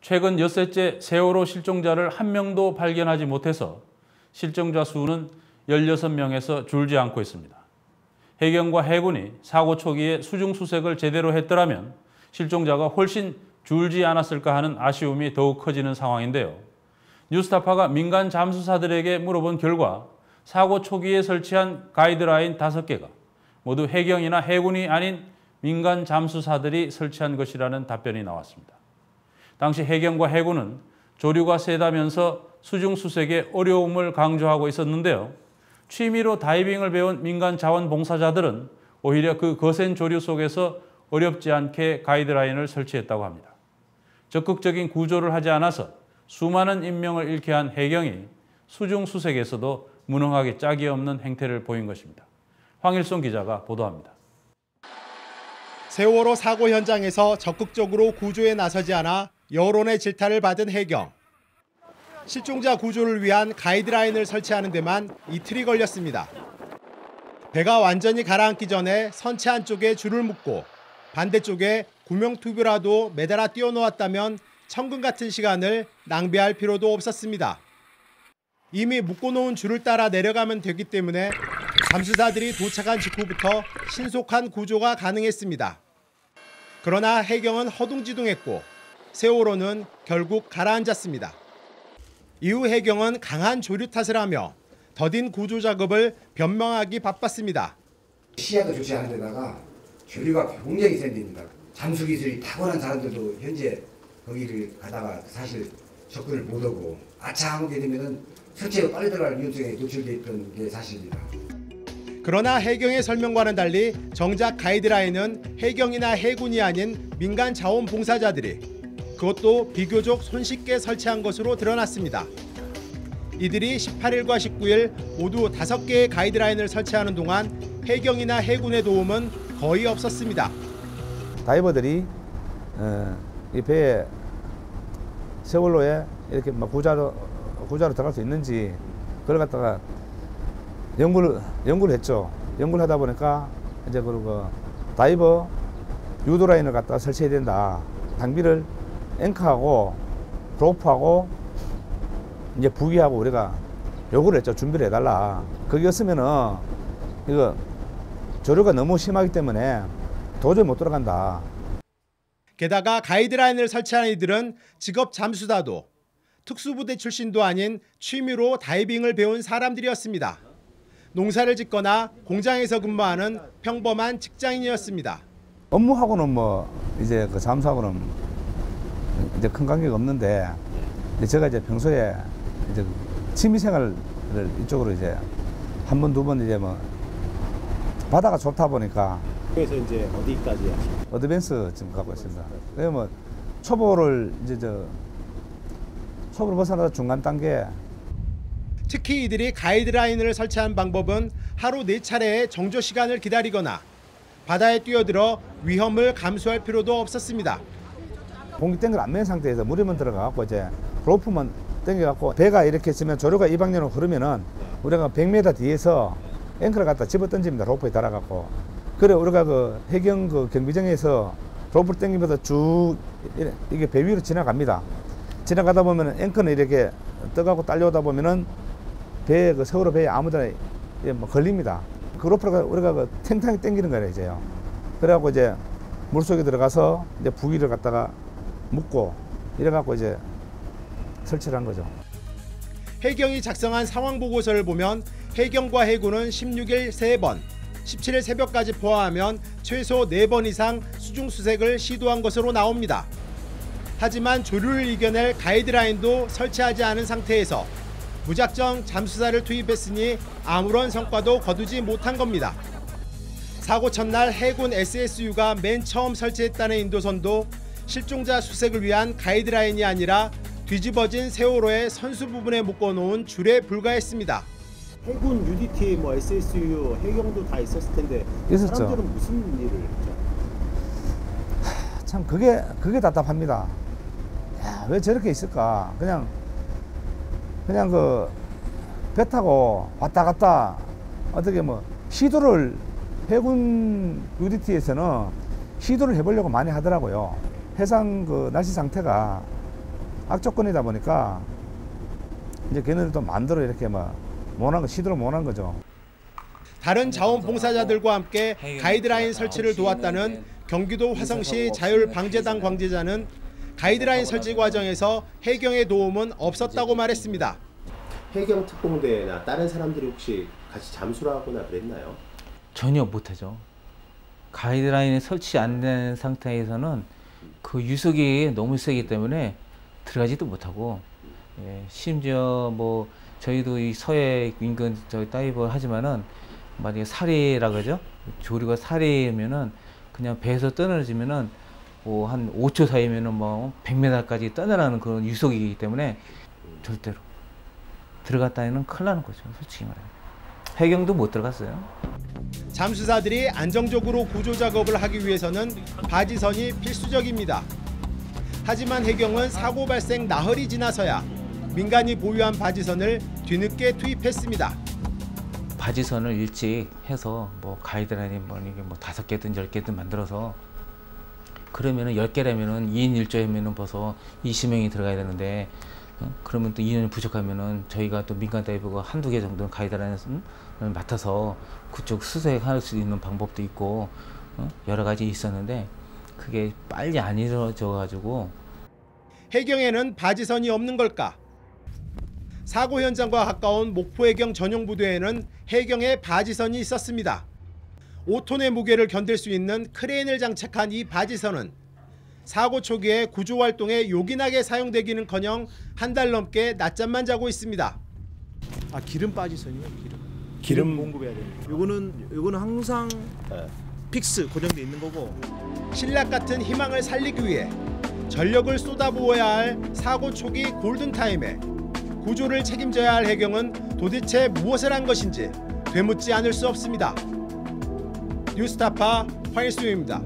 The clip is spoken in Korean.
최근 엿새째 세월호 실종자를 한 명도 발견하지 못해서 실종자 수는 16명에서 줄지 않고 있습니다. 해경과 해군이 사고 초기에 수중수색을 제대로 했더라면 실종자가 훨씬 줄지 않았을까 하는 아쉬움이 더욱 커지는 상황인데요. 뉴스타파가 민간 잠수사들에게 물어본 결과 사고 초기에 설치한 가이드라인 5개가 모두 해경이나 해군이 아닌 민간 잠수사들이 설치한 것이라는 답변이 나왔습니다. 당시 해경과 해군은 조류가 세다면서 수중수색의 어려움을 강조하고 있었는데요. 취미로 다이빙을 배운 민간 자원봉사자들은 오히려 그 거센 조류 속에서 어렵지 않게 가이드라인을 설치했다고 합니다. 적극적인 구조를 하지 않아서 수많은 인명을 잃게 한 해경이 수중수색에서도 무능하게 짝이 없는 행태를 보인 것입니다. 황일송 기자가 보도합니다. 세월호 사고 현장에서 적극적으로 구조에 나서지 않아 여론의 질타를 받은 해경. 실종자 구조를 위한 가이드라인을 설치하는 데만 이틀이 걸렸습니다. 배가 완전히 가라앉기 전에 선체 한쪽에 줄을 묶고 반대쪽에 구명튜브라도 매달아 띄워놓았다면 천금 같은 시간을 낭비할 필요도 없었습니다. 이미 묶어놓은 줄을 따라 내려가면 되기 때문에 잠수사들이 도착한 직후부터 신속한 구조가 가능했습니다. 그러나 해경은 허둥지둥했고 세월호는 결국 가라앉았습니다. 이후 해경은 강한 조류 탓을 하며 더딘 구조 작업을 변명하기 바빴습니다. 시야도 좋지 않은 데다가 조류가 굉장히 센 데입니다. 잠수 기술이 탁월한 사람들도 현재 거기를 가다가 사실 접근을 못하고 아차하게 되면은 설치가 빨리 들어갈 위험성에 노출돼 있던 게 사실입니다. 그러나 해경의 설명과는 달리 정작 가이드라인은 해경이나 해군이 아닌 민간 자원봉사자들이 그것도 비교적 손쉽게 설치한 것으로 드러났습니다. 이들이 18일과 19일 모두 5개의 가이드라인을 설치하는 동안 해경이나 해군의 도움은 거의 없었습니다. 다이버들이 이 배에 세월호에 이렇게 막 구자로 들어갈 수 있는지 그걸 갖다가 연구를 했죠. 연구를 하다 보니까 이제 그리고 다이버 유도 라인을 갖다가 설치해야 된다. 장비를 앵커하고 로프하고 이제 부기하고 우리가 요구를 했죠. 준비를 해달라. 그게 없으면은 이거 조류가 너무 심하기 때문에 도저히 못 들어간다. 게다가 가이드라인을 설치한 이들은 직업 잠수사도 특수부대 출신도 아닌 취미로 다이빙을 배운 사람들이었습니다. 농사를 짓거나 공장에서 근무하는 평범한 직장인이었습니다. 업무하고는 뭐 이제 그 잠수하고는 이제 큰 관계가 없는데 제가 이제 평소에 이제 취미생활을 이쪽으로 이제 한 번, 두 번 이제 뭐 바다가 좋다 보니까 그래서 이제 어디까지 하시죠? 어드밴스 지금 가고 있습니다. 그래서 뭐 초보를 이제 초보를 벗어나서 중간 단계. 특히 이들이 가이드라인을 설치한 방법은 하루 4차례의 정조 시간을 기다리거나 바다에 뛰어들어 위험을 감수할 필요도 없었습니다. 공기 땡을 안 맨 상태에서 물에만 들어가갖고 이제 로프만 땡겨갖고 배가 이렇게 있으면 조류가 이 방향으로 흐르면은 우리가 100m 뒤에서 앵커를 갖다 집어 던집니다. 로프에 달아갖고. 그래 우리가 그 해경 그 경비정에서 로프를 땡기면서 쭉 이게 배 위로 지나갑니다. 지나가다 보면은 앵커는 이렇게 떠가고 딸려오다 보면은 배 그 세월호 배에 아무데나 뭐 걸립니다. 그 로프를 우리가 그 탱탱이 땡기는 거예요 이제요. 그래갖고 이제 물 속에 들어가서 이제 부기를 갖다가 묶고 이래갖고 이제 설치를 한 거죠. 해경이 작성한 상황 보고서를 보면 해경과 해군은 16일 3번, 17일 새벽까지 포함하면 최소 4번 이상 수중수색을 시도한 것으로 나옵니다. 하지만 조류를 이겨낼 가이드라인도 설치하지 않은 상태에서 무작정 잠수사를 투입했으니 아무런 성과도 거두지 못한 겁니다. 사고 첫날 해군 SSU가 맨 처음 설치했다는 인도선도 실종자 수색을 위한 가이드라인이 아니라 뒤집어진 세월호의 선수 부분에 묶어놓은 줄에 불과했습니다. 해군 UDT, 뭐 SSU, 해경도 다 있었을 텐데 있었죠. 사람들은 무슨 일을 했죠? 참 그게 답답합니다. 야, 왜 저렇게 있을까? 그냥 그 배 타고 왔다 갔다 어떻게 뭐 시도를 해군 UDT에서는 시도를 해보려고 많이 하더라고요. 해상 그 날씨 상태가 악조건이다 보니까 이제 걔네들도 만들어 이렇게 막 못한 거 시도를 못한 거죠. 다른 자원봉사자들과 함께 가이드라인 설치를 도왔다는 경기도 화성시 자율방재단 관계자는 가이드라인 설치 과정에서 해경의 도움은 없었다고 말했습니다. 해경 특공대나 다른 사람들이 혹시 같이 잠수를 하거나 그랬나요? 전혀 못하죠. 가이드라인이 설치 안 된 상태에서는 그 유속이 너무 세기 때문에 들어가지도 못하고, 예, 심지어 뭐 저희도 이 서해 인근 저희 다이버 하지만은 만약에 살이라 그러죠. 조류가 살이면은 그냥 배에서 떠내려지면은 뭐 한 5초 사이면은 뭐 100m까지 떠내라는 그런 유속이기 때문에 절대로 들어갔다에는 큰일 나는 거죠. 솔직히 말하면. 해경도 못 들어갔어요. 잠수사들이 안정적으로 구조 작업을 하기 위해서는 바지선이 필수적입니다. 하지만 해경은 사고 발생 나흘이 지나서야 민간이 보유한 바지선을 뒤늦게 투입했습니다. 바지선을 일찍 해서 뭐 가이드라인이 뭐 이게 뭐 5개든 10개든 만들어서 그러면은 10개라면은 2인 1조면은 벌써 20명이 들어가야 되는데, 그러면 또 2년이 부족하면은 저희가 또 민간 다이버가 한두 개 정도는 가이드라인을 맡아서 그쪽 수색할 수 있는 방법도 있고 여러 가지 있었는데 그게 빨리 안 이루어져 가지고. 해경에는 바지선이 없는 걸까? 사고 현장과 가까운 목포해경 전용 부두에는 해경의 바지선이 있었습니다. 5톤의 무게를 견딜 수 있는 크레인을 장착한 이 바지선은 사고 초기에 구조 활동에 요긴하게 사용되기는커녕 한 달 넘게 낮잠만 자고 있습니다. 아, 기름 바지선이요? 기름 공급해야 됩니다. 요거는 항상 픽스 고정돼 있는 거고. 신락 같은 희망을 살리기 위해 전력을 쏟아부어야 할 사고 초기 골든타임에 구조를 책임져야 할 해경은 도대체 무엇을 한 것인지 되묻지 않을 수 없습니다. 뉴스타파 황일수입니다.